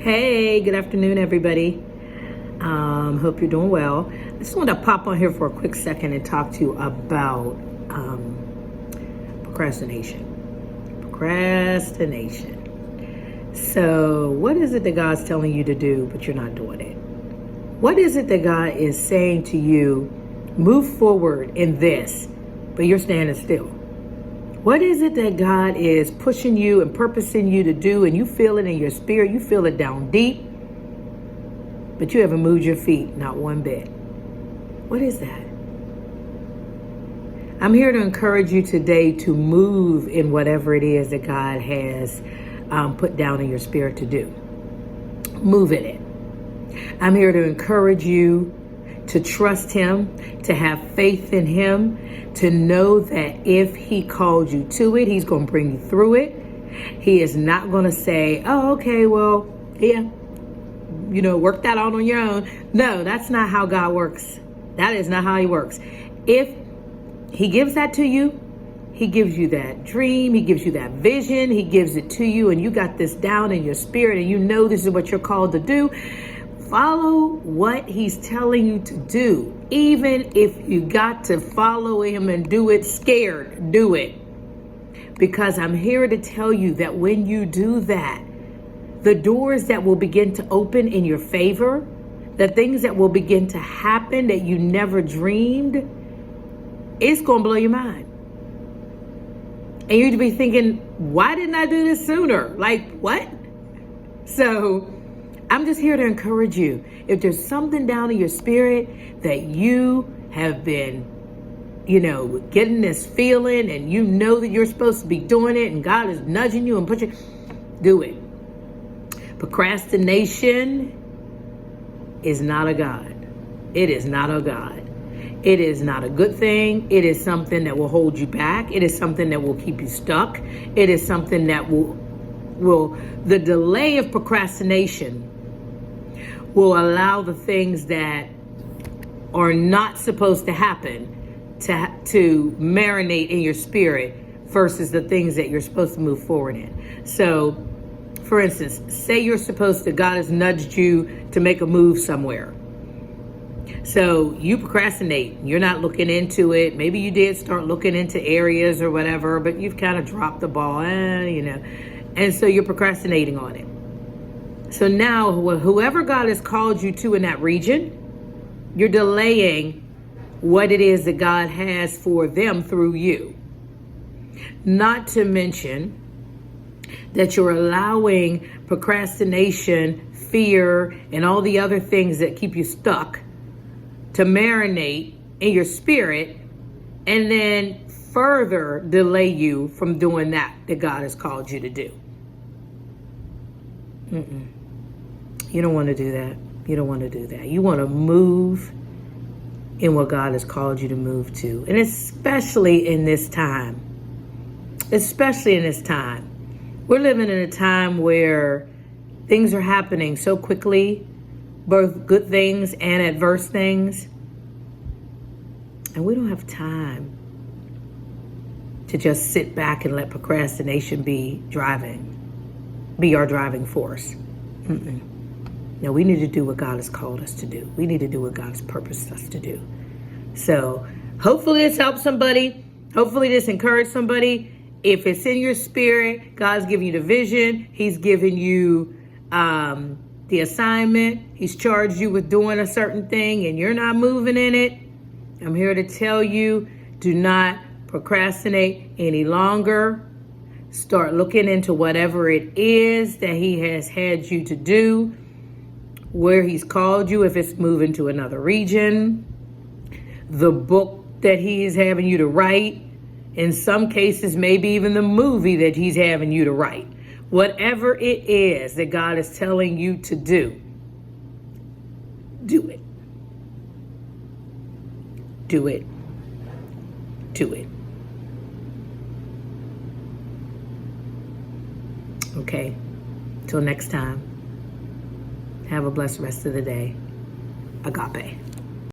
Hey, good afternoon, everybody. Hope you're doing well. I just wanted to pop on here for a quick second and talk to you about procrastination. Procrastination. So, what is it that God's telling you to do, but you're not doing it? What is it that God is saying to you, move forward in this, but you're standing still? What is it that God is pushing you and purposing you to do, and you feel it in your spirit, you feel it down deep, but you haven't moved your feet, not one bit? What is that? I'm here to encourage you today to move in whatever it is that God has put down in your spirit to do. Move in it. I'm here to encourage you to trust Him, to have faith in Him, to know that if He called you to it, He's going to bring you through it. He is not going to say, oh, okay, well, yeah, work that out on your own. No, that's not how God works. That is not how He works. If He gives that to you, He gives you that dream, He gives you that vision, He gives it to you, and you got this down in your spirit, and you know this is what you're called to do. Follow what He's telling you to do. Even if you got to follow Him and do it scared, do it. Because I'm here to tell you that when you do that, the doors that will begin to open in your favor, the things that will begin to happen that you never dreamed, it's going to blow your mind. And you'd be thinking, why didn't I do this sooner? Like, what? So I'm just here to encourage you. If there's something down in your spirit that you have been, getting this feeling, and you know that you're supposed to be doing it, and God is nudging you and pushing, do it. Procrastination is not a God. It is not a God. It is not a good thing. It is something that will hold you back. It is something that will keep you stuck. It is something that the delay of procrastination will allow the things that are not supposed to happen to marinate in your spirit versus the things that you're supposed to move forward in. So, for instance, say God has nudged you to make a move somewhere. So you procrastinate. You're not looking into it. Maybe you did start looking into areas or whatever, but you've kind of dropped the ball, and so you're procrastinating on it. So now, whoever God has called you to in that region, you're delaying what it is that God has for them through you. Not to mention that you're allowing procrastination, fear, and all the other things that keep you stuck to marinate in your spirit and then further delay you from doing that God has called you to do. You don't want to do that. You don't want to do that. You want to move in what God has called you to move to. And especially in this time. We're living in a time where things are happening so quickly, both good things and adverse things. And we don't have time to just sit back and let procrastination be our driving force. No, we need to do what God has called us to do. We need to do what God has purposed us to do. So hopefully this helps somebody. Hopefully this encouraged somebody. If it's in your spirit, God's giving you the vision. He's giving you the assignment. He's charged you with doing a certain thing and you're not moving in it. I'm here to tell you, do not procrastinate any longer. Start looking into whatever it is that He has had you to do, where He's called you, if it's moving to another region, the book that He is having you to write, in some cases, maybe even the movie that He's having you to write. Whatever it is that God is telling you to do, do it. Do it. Do it. Okay. Till next time. Have a blessed rest of the day. Agape.